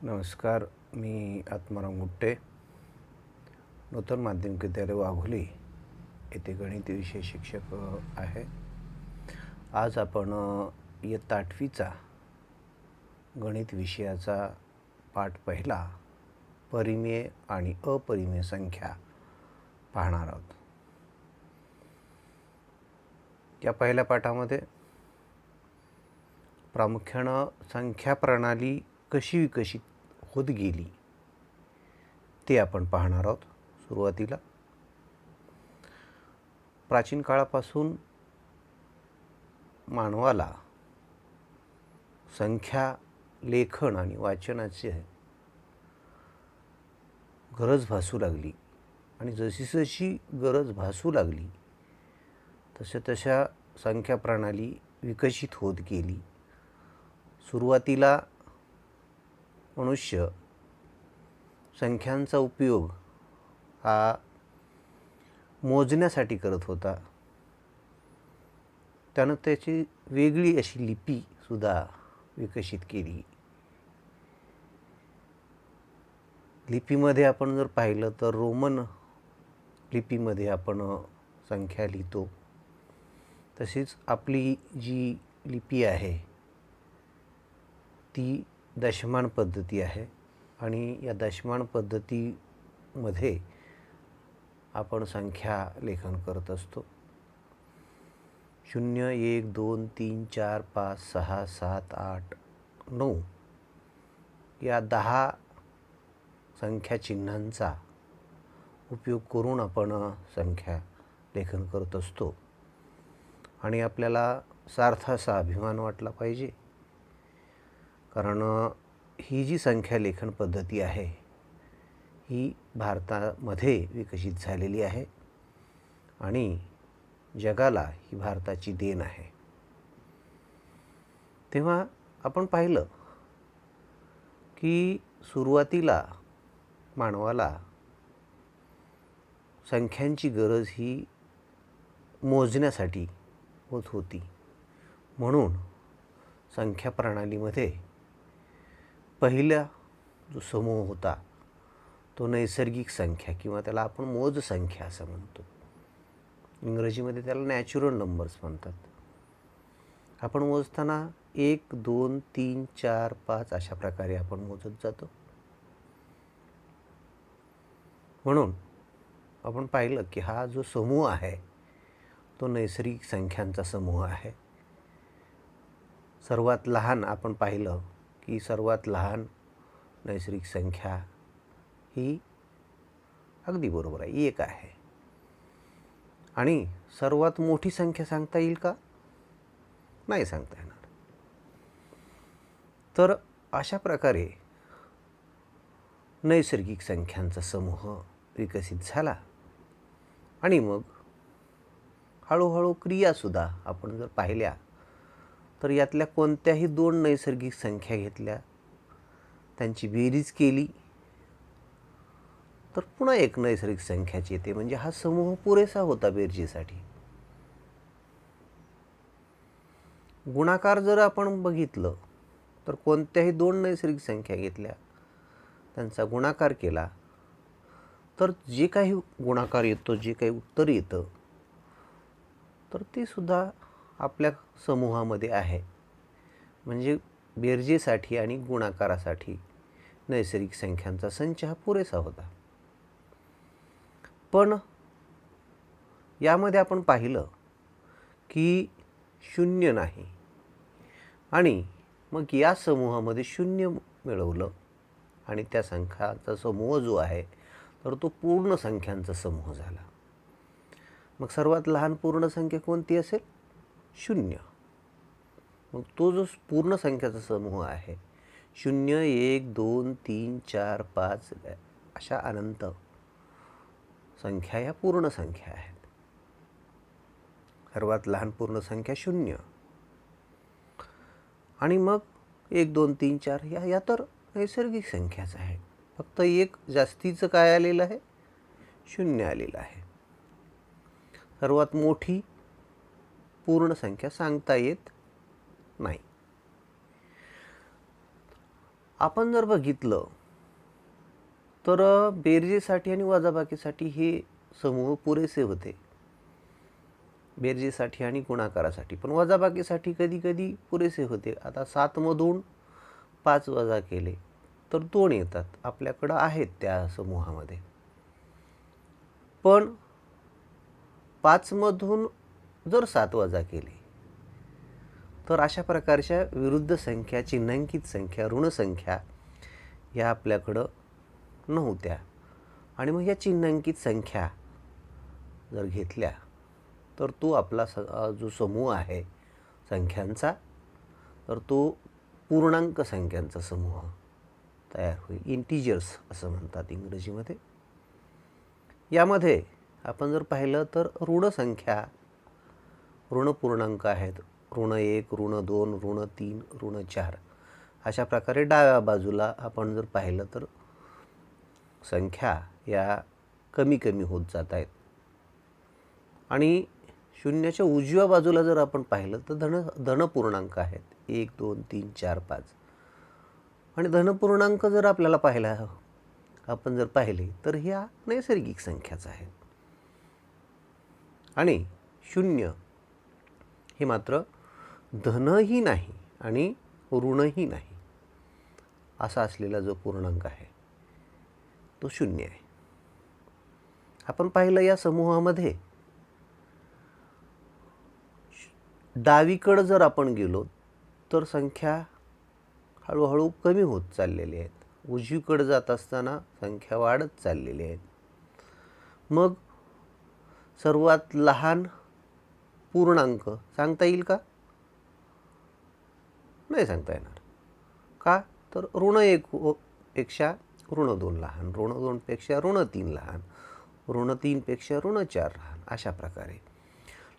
नमस्कार. मी आत्माराम गुट्टे, नूतन माध्यमिक विद्यालय वाघोली येथे गणित विषय शिक्षक आहे. आज आपण इयत्ता 8वीचा गणित विषयाचा पाठ पहिला, परिमेय आणि अपरिमेय संख्या पाहणार आहोत. या पहिल्या पाठामध्ये प्रामुख्यानं संख्या प्रणाली कशी विकसित होत गेली ते आपण पाहणार आहोत. सुरुवातीला प्राचीन काळापासून मानवाला संख्या लेखन आणि वाचनाची गरज भासू लागली आणि जशी जशी गरज भासू लागली तशा संख्या प्रणाली विकसित होत गेली. सुरुवातीला मनुष्य संख्यांचा उपयोग हा मोजण्यासाठी करत होता. त्यानं त्याची वेगळी अशी लिपीसुद्धा विकसित केली. लिपीमध्ये आपण जर पाहिलं तर रोमन लिपीमध्ये आपण संख्या लिहितो. तशीच आपली जी लिपी आहे ती दशमान पद्धती आहे आणि या दशमान पद्धतीमध्ये आपण संख्या लेखन करत असतो. 0 1 2 3 4 5 6 7 8 9 या 10 संख्या चिन्हांचा उपयोग करून आपण संख्या लेखन करत असतो. आणि आपल्याला सार्थ असा अभिमान वाटला पाहिजे, कारण ही जी संख्या लेखन पद्धती आहे ही भारतामध्ये विकसित झालेली आहे आणि जगाला ही भारताची देण आहे. तेव्हा आपण पाहिलं की सुरुवातीला मानवाला संख्यांची गरज ही मोजण्यासाठी होत होती. म्हणून संख्या प्रणालीमध्ये पहिला जो समूह होता तो नैसर्गिक संख्या किंवा त्याला आपण मोज संख्या असं म्हणतो. इंग्रजीमध्ये त्याला नॅचरल नंबर्स म्हणतात. आपण मोजताना 1 2 3 4 5 अशा प्रकारे आपण मोजत जातो. म्हणून आपण पाहिलं की हा जो समूह आहे तो नैसर्गिक संख्यांचा समूह आहे. सर्वात लहान आपण पाहिलं की सर्वात लहान नैसर्गिक संख्या ही अगदी बरोबर आहे, 1 आहे. आणि सर्वात मोठी संख्या सांगता येईल का? नाही सांगता येणार. तर अशा प्रकारे नैसर्गिक संख्यांचा समूह विकसित झाला आणि मग हळूहळू क्रियासुद्धा आपण जर पाहिल्या तर यातल्या कोणत्याही 2 नैसर्गिक संख्या घेतल्या, त्यांची बेरीज केली तर पुन्हा एक नैसर्गिक संख्याच येते. म्हणजे हा समूह पुरेसा होता बेरजेसाठी. गुणाकार जर आपण बघितलं तर कोणत्याही 2 नैसर्गिक संख्या घेतल्या, त्यांचा गुणाकार केला तर जे काही गुणाकार येतो, जे काही उत्तर येतं तर ते सुद्धा आपल्या समूहामध्ये आहे. म्हणजे बेरजेसाठी आणि गुणाकारासाठी नैसर्गिक संख्यांचा संच हा पुरेसा होता. पण यामध्ये आपण पाहिलं की 0 नाही आणि मग या समूहामध्ये 0 मिळवलं आणि त्या संख्याचा समूह जो आहे तर तो पूर्ण संख्यांचा समूह झाला. मग सर्वात लहान पूर्ण संख्या कोणती असेल? 0. मग तो जो पूर्ण संख्याचा समूह आहे 0 1 2 3 4 5 अशा अनंत संख्या या पूर्ण संख्या आहेत. सर्वात लहान पूर्ण संख्या 0 आणि मग 1 2 3 4 या तर नैसर्गिक संख्याच आहे. फक्त एक जास्तीचं काय आलेलं आहे? 0 आलेलं आहे. सर्वात मोठी पूर्ण संख्या सांगता येत नाही. आपण जर बघितलं तर बेरजेसाठी आणि वजाबाकीसाठी हे समूह पुरेसे होते, बेरजेसाठी आणि गुणाकारासाठी. पण वजाबाकीसाठी कधी कधी पुरेसे होते. आता 7मधून 5 वजा केले तर 2 येतात, आपल्याकडं आहेत त्या समूहामध्ये. पण 5मधून जर 7 वजा केले तर अशा प्रकारच्या विरुद्ध संख्या, चिन्हांकित संख्या, ऋण संख्या या आपल्याकडं नव्हत्या. आणि मग या चिन्हांकित संख्या जर घेतल्या तर तो आपला जो समूह आहे संख्यांचा, तर तो पूर्णांक संख्यांचा समूह तयार होईल. इंटिजर्स असं म्हणतात इंग्रजीमध्ये. यामध्ये आपण जर पाहिलं तर ऋण संख्या, ऋण पूर्णांक आहेत. ऋण 1, ऋण 2, ऋण 3, ऋण 4 अशा प्रकारे डाव्या बाजूला आपण जर पाहिलं तर संख्या या कमी कमी होत जात आहेत. आणि शून्याच्या उजव्या बाजूला जर आपण पाहिलं तर धन पूर्णांक आहेत. 1, 2, 3, 4, 5. आणि धनपूर्णांक जर आपल्याला आपण जर पाहिले तर ह्या नैसर्गिक संख्याच आहेत. आणि 0 हे मात्र धनही नाही आणि ऋणही नाही असा असलेला जो पूर्णांक आहे तो 0 आहे. आपण पाहिलं या समूहामध्ये डावीकडे जर आपण गेलो तर संख्या हळूहळू कमी होत चाललेली आहेत. उजवीकडे जात असताना संख्या वाढत चाललेली आहेत. मग सर्वात लहान पूर्णांक सांगता येईल का? नाही सांगता येणार. का? तर ऋण 1 पेक्षा ऋण 2 लहान, ऋण 2 पेक्षा ऋण 3 लहान, ऋण 3 पेक्षा ऋण 4 लहान. अशा प्रकारे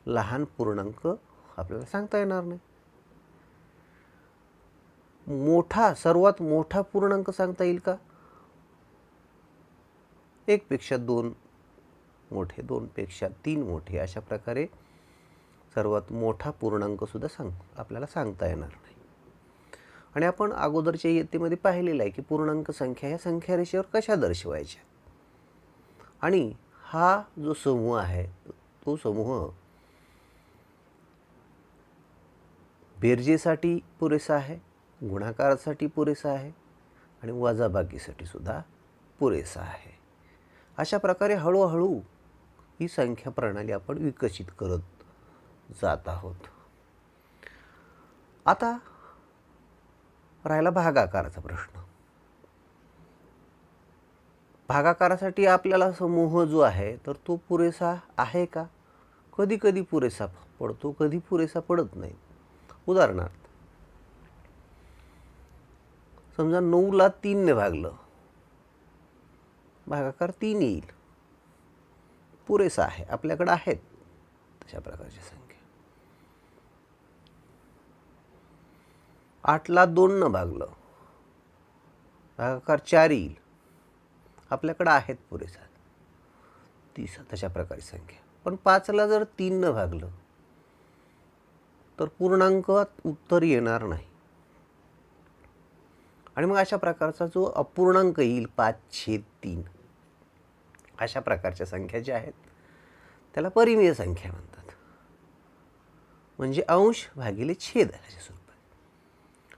लहान पूर्णांक आपल्याला सांगता येणार नाही. सर्वात मोठा पूर्णांक सांगता येईल का? 1 पेक्षा 2 मोठे, 2 पेक्षा 3 मोठे, अशा प्रकारे सर्वात मोठा पूर्णांक सुद्धा आपल्याला सांगता येणार नाही. आणि आपण अगोदरच्या इयत्तेमध्ये पाहिलेलं आहे की पूर्णांक संख्या ह्या संख्या रेषेवर कशा दर्शवायच्या. आणि हा जो समूह आहे तो समूह बेरजेसाठी पुरेसा आहे, गुणाकारासाठी पुरेसा आहे आणि वजाबाकीसाठी सुद्धा पुरेसा आहे. अशा प्रकारे हळूहळू ही संख्या प्रणाली आपण विकसित करत जात आहोत. आता राहिला भागाकाराचा प्रश्न. भागाकारासाठी आपल्याला समूह जो आहे तर तो पुरेसा आहे का? कधी कधी पुरेसा पडतो, कधी पुरेसा पडत नाही. उदाहरणार्थ समजा 9ला 3 ने भागलं, भागाकार 3 येईल, पुरेसा आहे, आपल्याकडे आहेत तशा प्रकारच्या संख्या. 8ला 2 ने भागलं, भागाकार 4 येईल, आपल्याकडे आहेत पुरेसा 30 तशा प्रकारची संख्या. पण 5ला जर 3 ने भागलं तर पूर्णांकात उत्तर येणार नाही. आणि मग अशा प्रकारचा जो अपूर्णांक येईल 5/3, अशा प्रकारच्या संख्या ज्या आहेत त्याला परिमेय संख्या म्हणतात. म्हणजे अंश भागिले छेद अशा स्वरूपात.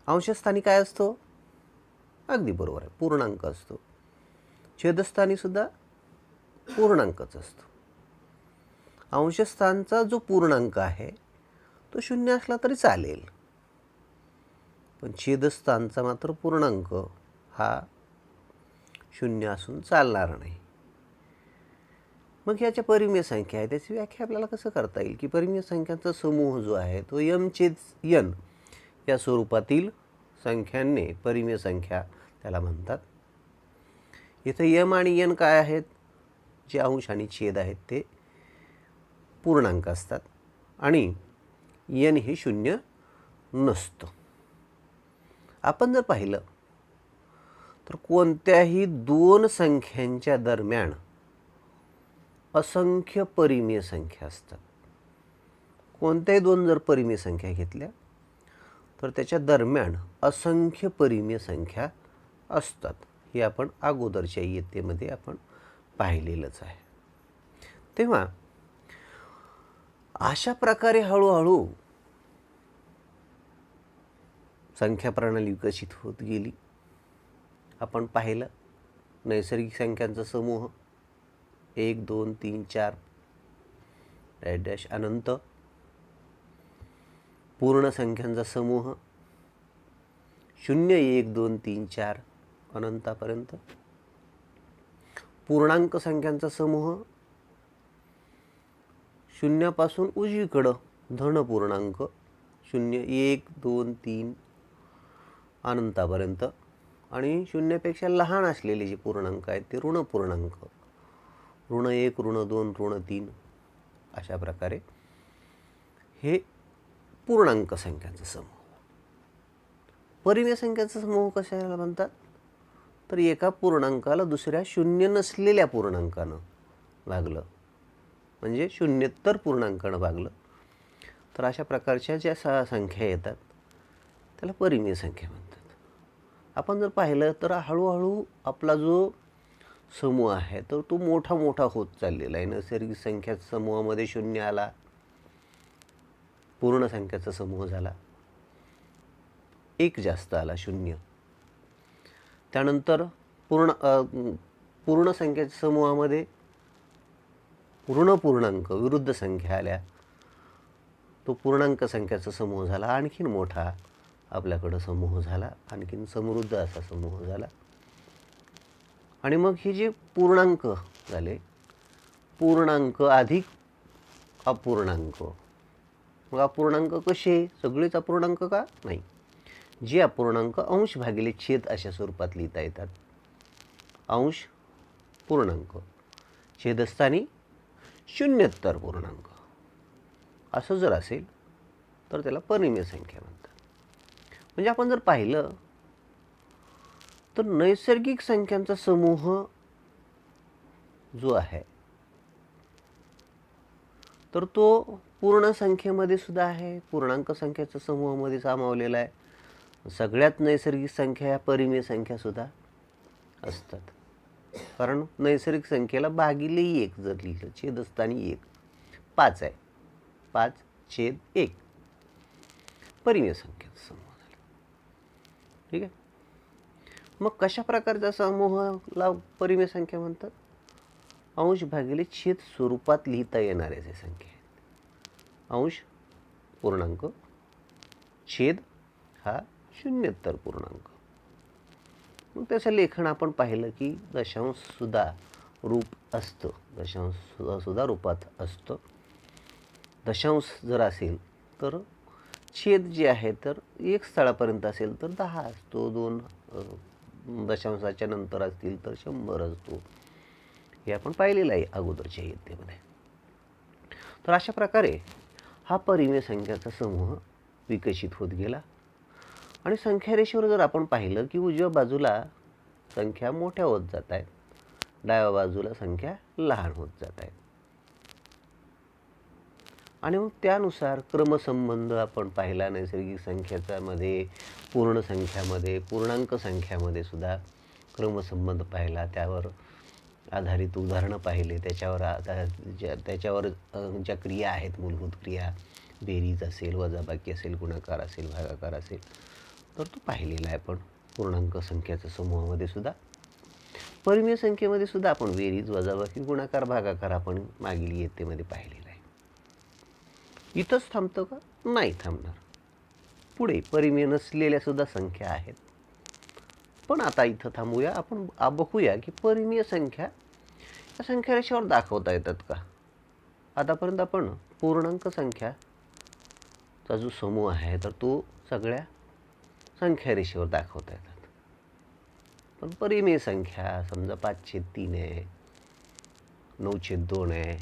अंशस्थानी काय असतो? अगदी बरोबर आहे, पूर्णांक असतो. छेदस्थानी सुद्धा पूर्णांकच असतो. अंशस्थानचा जो पूर्णांक आहे तो 0 असला तरी चालेल, पण छेदस्थानचा मात्र पूर्णांक हा 0 असून चालणार नाही. मग याच्या परिमेय संख्या आहे त्याची व्याख्या आपल्याला कसं करता येईल की परिमेय संख्यांचा समूह जो आहे तो m/n या स्वरूपातील संख्यांनी परिमेय संख्या त्याला म्हणतात. इथे m आणि n काय आहेत? जे अंश आणि छेद आहेत ते पूर्णांक असतात आणि n हे 0 नसतं. आपण जर पाहिलं तर कोणत्याही 2 संख्यांच्या दरम्यान असंख्य परिमेय संख्या असतात. कोणत्याही 2 जर परिमेय संख्या घेतल्या तर त्याच्या दरम्यान असंख्य परिमेय संख्या असतात. हे आपण अगोदरच्या इयत्तेमध्ये आपण पाहिलेलंच आहे. तेव्हा अशा प्रकारे हळूहळू संख्या प्रणाली विकसित होत गेली. आपण पाहिलं नैसर्गिक संख्यांचा समूह 1 2 3 4 डॅश डॅश अनंत. पूर्ण संख्यांचा समूह 0 1 2 3 4 अनंतापर्यंत. पूर्णांक संख्यांचा समूह शून्यापासून उजवीकडं धन पूर्णांक 0 1 2 3 अनंतापर्यंत. आणि शून्यापेक्षा लहान असलेले जे पूर्णांक आहेत ते ऋण पूर्णांक, ऋण 1 ऋण 2 ऋण 3 अशा प्रकारे हे पूर्णांक संख्यांचा समूह. परिमेय संख्यांचा समूह कशाला म्हणतात? तर एका पूर्णांकाला दुसऱ्या शून्य नसलेल्या पूर्णांकानं भागलं म्हणजे शून्येतर पूर्णांकानं भागलं तर अशा प्रकारच्या ज्या संख्या येतात त्याला परिमेय संख्या म्हणतात. आपण जर पाहिलं तर हळूहळू आपला जो समूह आहे तर तो मोठा मोठा होत चाललेला आहे. नैसर्गिक संख्या समूहामध्ये 0 आला, पूर्ण संख्याचा समूह झाला, 1 जास्त आला 0. त्यानंतर पूर्ण संख्याच्या समूहामध्ये ऋण पूर्णांक विरुद्ध संख्या आल्या, तो पूर्णांक संख्याचा समूह झाला, आणखीन मोठा आपल्याकडं समूह झाला, आणखीन समृद्ध असा समूह झाला. आणि मग हे जे पूर्णांक झाले, पूर्णांक अधिक अपूर्णांक. मग अपूर्णांक कसे? सगळेच अपूर्णांक का? नाही. जे अपूर्णांक अंश भागिले छेद अशा स्वरूपात लिहिता येतात. अंश पूर्णांक, छेदस्थानी शून्येतर पूर्णांक असं जर असेल तर त्याला परिमेय संख्या म्हणतात. म्हणजे आपण जर पाहिलं तर नैसर्गिक संख्यांचा समूह जो आहे तर तो पूर्ण संख्येमध्ये सुद्धा आहे, पूर्णांक संख्येच्या समूहामध्ये सामावलेला आहे. सगळ्यात नैसर्गिक संख्या या परिमेय संख्या सुद्धा असतात. कारण नैसर्गिक संख्येला भागिले 1 जर लिहिलं, छेदस्थानी 1, 5 आहे, 5/1 परिमेय संख्येचा समूह झाला. ठीक आहे. मग कशा प्रकारच्या समूहाला परिमेय संख्या म्हणतात? अंश भागिले छेद स्वरूपात लिहिता येणाऱ्या ज्या संख्या आहेत. अंश पूर्णांक, छेद हा शून्येतर पूर्णांक. मग त्याचं लेखन आपण पाहिलं की दशांश सुद्धा रूप असतं, दशांश सुद्धा रूपात असतं. दशांश जर असेल तर छेद जे आहे तर 1 स्थळापर्यंत असेल तर 10 असतो, 2 दशांशाच्या नंतर असतील तर 100 असतो. हे आपण पाहिलेलं आहे अगोदरच्या इयत्तेमध्ये. तर अशा प्रकारे हा परिमेय संख्याचा समूह विकसित होत गेला. आणि संख्या रेषेवर जर आपण पाहिलं की उजव्या बाजूला संख्या मोठ्या होत जात आहेत, डाव्या बाजूला संख्या लहान होत जात आहेत. आणि मग त्यानुसार क्रमसंबंध आपण पाहिला नैसर्गिक संख्याचा मध्ये, पूर्ण संख्यामध्ये, पूर्णांक संख्यामध्ये सुद्धा क्रमसंबंध पाहिला. त्यावर आधारित उदाहरणं पाहिले, त्याच्यावर ज्या क्रिया आहेत, मूलभूत क्रिया, बेरीज असेल, वजाबाकी असेल, गुणाकार असेल, भागाकार असेल, तर तो पाहिलेला आहे आपण पूर्णांक संख्याच्या समूहामध्ये सुद्धा. परिमेय संख्येमध्ये सुद्धा आपण बेरीज, वजाबाकी, गुणाकार, भागाकार आपण मागील इयत्तेमध्ये पाहिलेला आहे. इथंच थांबतं का? नाही थांबणार. पुढे परिमेय नसलेल्या सुद्धा संख्या आहेत. पण आता इथं थांबूया. आपण बघूया की परिमेय संख्या या संख्या रेषेवर दाखवता येतात का. आतापर्यंत आपण पूर्णांक संख्याचा जो समूह आहे तर तो सगळ्या संख्या रेषेवर दाखवता येतात. पण परिमेय संख्या समजा 5/3 आहे, 9/2 आहे,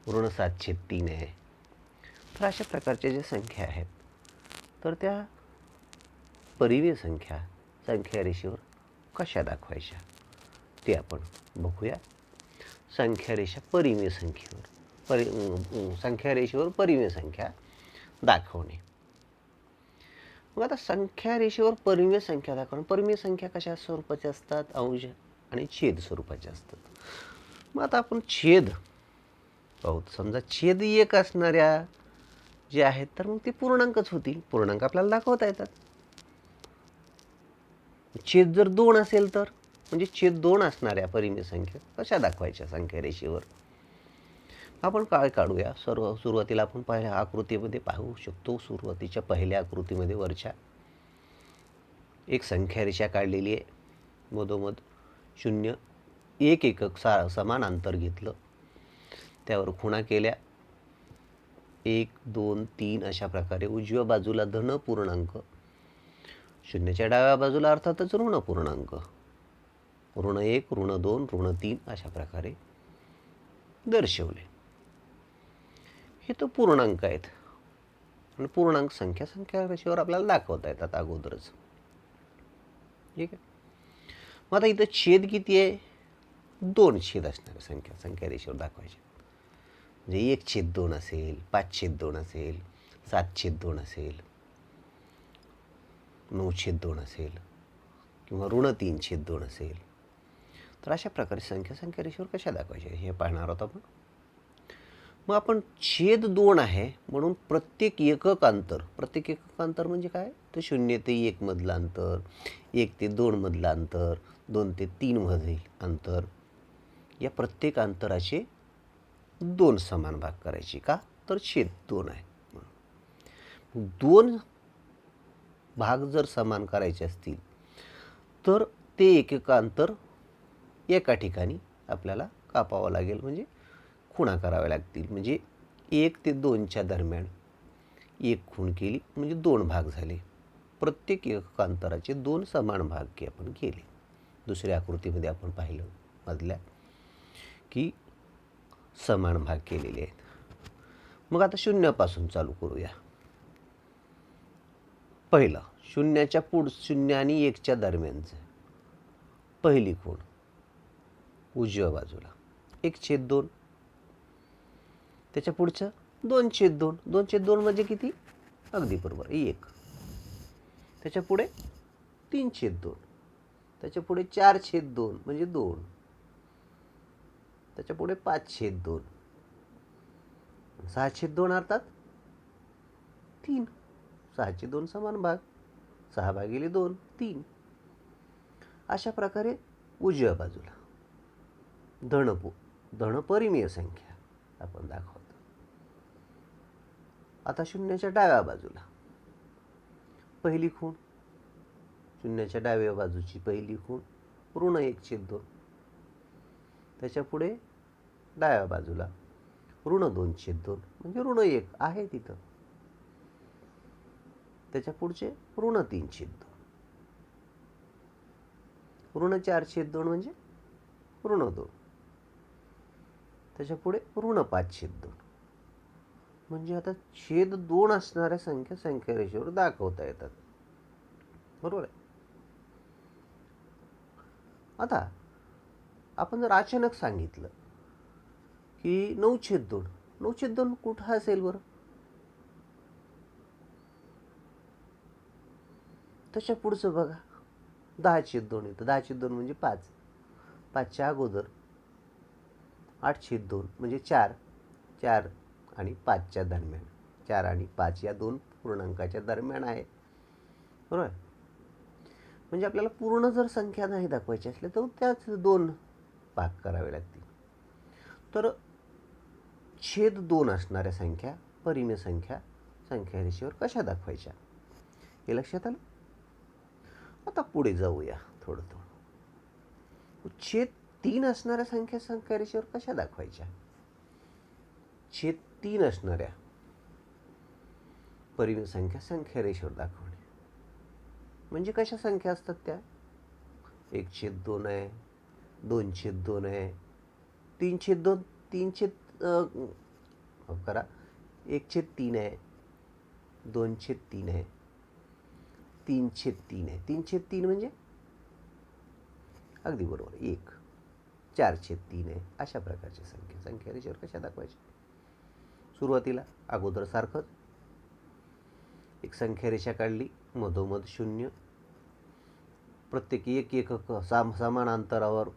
ऋण 7/3 आहे. तर अशा प्रकारच्या ज्या संख्या आहेत तर त्या परिमेय संख्या रेषेवर कशा दाखवायच्या ते आपण बघूया. संख्या रेषा परिमेय संख्येवर, संख्या रेषेवर परिमेय संख्या दाखवणे. मग आता संख्या रेषेवर परिमेय संख्या दाखवणं. परिमेय संख्या कशा स्वरूपाच्या असतात? अंश आणि छेद स्वरूपाच्या असतात. मग आता आपण छेद पाहू. समजा छेद 1 असणाऱ्या जे आहेत तर मग ते पूर्णांकच होतील. पूर्णांक आपल्याला दाखवता येतात. छेद जर 2 असेल तर म्हणजे छेद 2 असणाऱ्या परिमेय संख्या कशा दाखवायच्या संख्या रेषेवर? आपण काय काढूया. सुरुवातीला आपण पहिल्या आकृतीमध्ये पाहू शकतो. सुरुवातीच्या पहिल्या आकृतीमध्ये वरच्या एक संख्या रेषा काढलेली आहे. मधोमध 0 1 एकक समान अंतर घेतलं. त्यावर खुणा केल्या. 1 2 3 अशा प्रकारे उजव्या बाजूला धन पूर्णांक, शून्याच्या डाव्या बाजूला अर्थातच ऋण पूर्णांक, ऋण 1 ऋण 2 ऋण 3 अशा प्रकारे दर्शवले. हे तो पूर्णांक आहेत आणि पूर्णांक संख्या रेषेवर आपल्याला दाखवता येतात अगोदरच. ठीक आहे. मग आता इथं छेद किती आहे? 2 छेद असणाऱ्या संख्या रेषेवर दाखवायचे. म्हणजे 1/2 असेल, 5/2 असेल, 7/2 असेल, 9/2 असेल किंवा ऋण 3/2 असेल. तर अशा प्रकारे संख्या रेषेवर कशा दाखवायच्या हे पाहणार आहोत आपण. मग आपण छेद 2 आहे म्हणून प्रत्येक एकक अंतर म्हणजे काय? तर 0 ते 1 मधलं अंतर, 1 ते 2 मधलं अंतर, 2 ते 3 मधील अंतर, या प्रत्येक अंतराचे 2 समान भाग करायचे. का? तर छेद 2 आहे. 2 भाग जर समान करायचे असतील तर ते एकक अंतर एका ठिकाणी आपल्याला कापावं लागेल. म्हणजे खुणा कराव्या लागतील. म्हणजे 1 ते 2च्या दरम्यान 1 खूण केली म्हणजे 2 भाग झाले. प्रत्येक एकक अंतराचे 2 समान भाग आपण केले. दुसऱ्या आकृतीमध्ये आपण पाहिलं मधल्या की समान भाग केलेले आहेत. मग आता शून्यापासून चालू करूया. पहिलं 0 आणि 1च्या दरम्यानचं पहिली खूण उजव्या बाजूला 1/2. त्याच्या पुढचं 2/2. 2/2 म्हणजे किती? अगदी बरोबर 1. त्याच्या पुढे 3/2. त्याच्या पुढे 4/2 म्हणजे 2. त्याच्या पुढे 5/2. 6/2 अर्थात 3. 6/2 समान भाग. 6/2 3. अशा प्रकारे उजव्या बाजूला धन परिमेय संख्या आपण दाखवतो. आता 0च्या डाव्या बाजूला पहिली खूण, 0च्या डाव्या बाजूची पहिली खूण ऋण 1/2. त्याच्या पुढे डाव्या बाजूला ऋण 2/2 म्हणजे ऋण 1 आहे तिथं. त्याच्या पुढचे ऋण 3/2. ऋण 4/2 म्हणजे ऋण 2. त्याच्या पुढे ऋण 5/2. म्हणजे आता छेद 2 असणाऱ्या संख्या रेषेवर दाखवता येतात. बरोबर आहे. आता आपण जर अचानक सांगितलं की 9/2. 9/2 कुठं असेल बरं? त्याच्या पुढचं बघा 10/2 येतं. 10/2 म्हणजे 5. 5च्या अगोदर 8/2 म्हणजे 4. 4 आणि 5च्या दरम्यान. 4 आणि 5 या 2 पूर्णांकाच्या दरम्यान आहे. बरोबर. म्हणजे आपल्याला पूर्ण जर संख्या नाही दाखवायची असल्या तर त्याच 2 भाग करावे लागतील. तर छेद 2 असणाऱ्या संख्या परिमेय संख्या रेषेवर कशा दाखवायच्या हे लक्षात आलं. आता पुढे जाऊया थोडं. छेद 3 असणाऱ्या संख्या रेषेवर कशा दाखवायच्या? छेद 3 असणाऱ्या परिमेय संख्या रेषेवर दाखवणे म्हणजे कशा संख्या असतात त्या? 1/2 आहे, 2/2 आहे, 3/2 करा 1/3 आहे, 2/3 आहे, 3/3 आहे. 3/3 म्हणजे अगदी बरोबर 1. 4/3 आहे. अशा प्रकारच्या संख्या रेषेवर कशा दाखवायच्या? सुरुवातीला अगोदर सारखंच एक संख्या रेषा काढली. मधोमध शून्य, प्रत्येकी एक एकक समान अंतरावर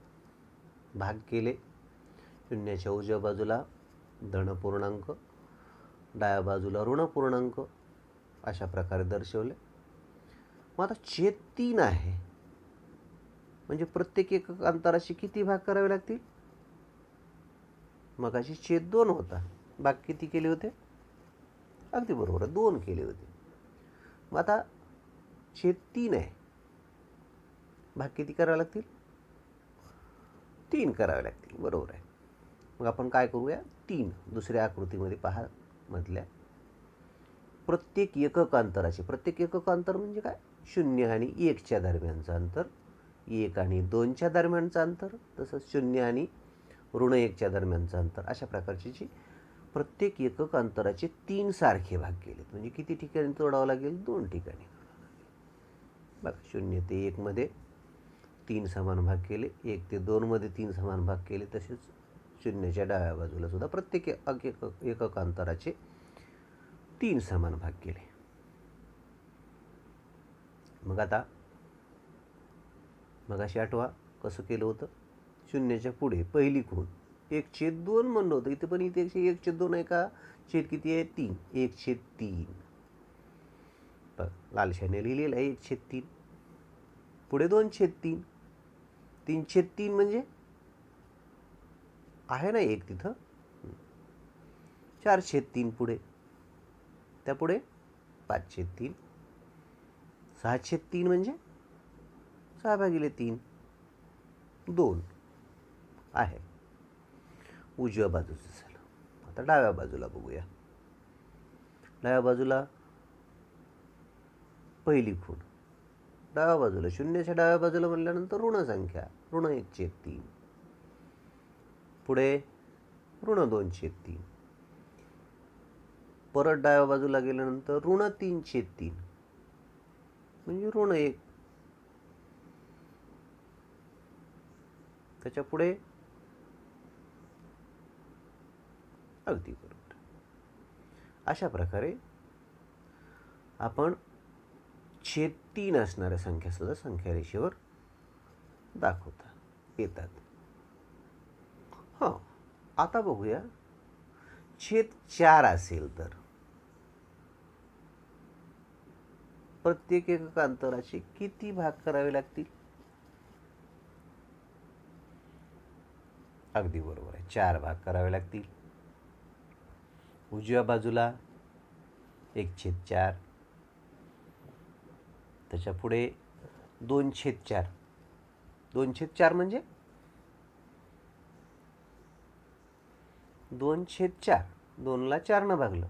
भाग केले. शून्याच्या उजव्या बाजूला धन पूर्णांक, डाव्या बाजूला ऋण पूर्णांक अशा प्रकारे दर्शवले. मग आता छेद 3 आहे म्हणजे प्रत्येक एकक अंतराशी किती भाग करावे लागतील? मगाशी छेद 2 होता, भाग किती केले होते? अगदी बरोबर आहे, 2 केले होते. मग आता छेद 3 आहे, भाग किती करावे लागतील? 3 करावे लागतील. बरोबर आहे. मग आपण काय करूया? 3 दुसऱ्या आकृतीमध्ये पहा मधल्या प्रत्येक एकक अंतराचे, प्रत्येक एकक अंतर म्हणजे काय? 0 आणि 1च्या दरम्यानचं अंतर, 1 आणि 2च्या दरम्यानचं अंतर, तसंच 0 आणि ऋण 1च्या दरम्यानचं अंतर, अशा प्रकारची जी प्रत्येक एकक अंतराचे 3 सारखे भाग केलेत. म्हणजे किती ठिकाणी तोडावं लागेल? 2 ठिकाणी. बघा, 0 ते 1 मध्ये 3 समान भाग केले, 1 ते 2 मध्ये 3 समान भाग केले, तसेच 0च्या डाव्या बाजूला सुद्धा प्रत्येक एकक अंतराचे 3 समान भाग केले. मग आता मगाशी आठवा कसं केलं होतं? 0च्या पुढे पहिली खूण 1/2 म्हणलं होतं, इथे पण इथे 1/2 आहे का? छेद किती आहे? 3. 1/3. लालशाने लिहिलेलं आहे 1/3. पुढे 2/3. 3/3 म्हणजे आहे ना 1 तिथं. 4/3 पुढे, त्यापुढे 5/3. 6/3 म्हणजे 6/3. 2 आहे. उजव्या बाजूचं झालं. आता डाव्या बाजूला बघूया. डाव्या बाजूला पहिली खूण, डाव्या बाजूला 0च्या डाव्या बाजूला म्हणल्यानंतर ऋण संख्या, ऋण 1/3. पुढे ऋण 2/3. परत डाव्या बाजूला गेल्यानंतर ऋण 3/3 म्हणजे ऋण 1. त्याच्या पुढे अगदी बरोबर. अशा प्रकारे आपण छेद 3 असणाऱ्या संख्या सुद्धा संख्या रेषेवर दाखवता येतात. हां, आता बघूया छेद 4 असेल तर प्रत्येक एकक अंतराचे किती भाग करावे लागतील? अगदी बरोबर आहे, 4 भाग करावे लागतील. उजव्या बाजूला 1/4, त्याच्या पुढे 2/4. 2/4 म्हणजे 2/4. 2ला 4 भागलं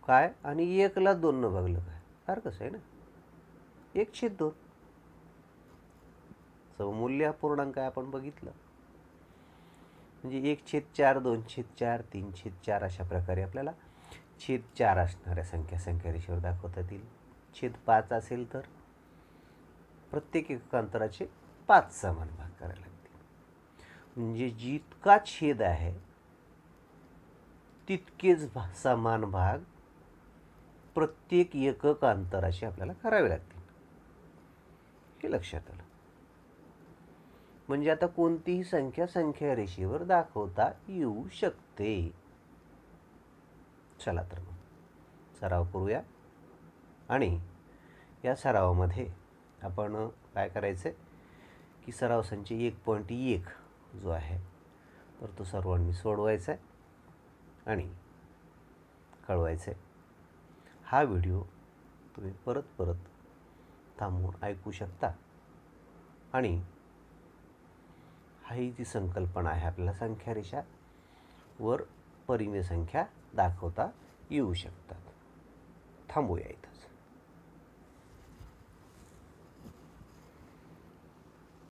काय आणि 1ला 2 भागलं काय? फार कसं आहे ना. 1/2. सममूल्य पूर्णांक आहे, आपण बघितलं. म्हणजे 1/4, 2/4, 3/4 अशा प्रकारे आपल्याला छेद 4 असणाऱ्या संख्या रेषेवर दाखवता येतील. छेद 5 असेल तर प्रत्येक एकक अंतराचे 5 समान भाग करावे लागतील. म्हणजे जितका छेद आहे तितकेच समान भाग प्रत्येक एकक अंतराचे आपल्याला करावे लागतील. हे लक्षात आलं. म्हणजे आता कोणतीही संख्या रेषेवर दाखवता येऊ शकते. चला तर मग सराव करूया. आणि या सरावामध्ये आपण काय करायचं की सराव संच 1.1 जो आहे तर तो सर्वांनी सोडवायचा आहे आणि कळवायचं आहे. हा व्हिडिओ तुम्ही परत थांबवून ऐकू शकता. आणि ही जी संकल्पना आहे आपल्याला संख्या रेषा वर परिमेय संख्या दाखवता येऊ शकतात. थांबूया इथंच.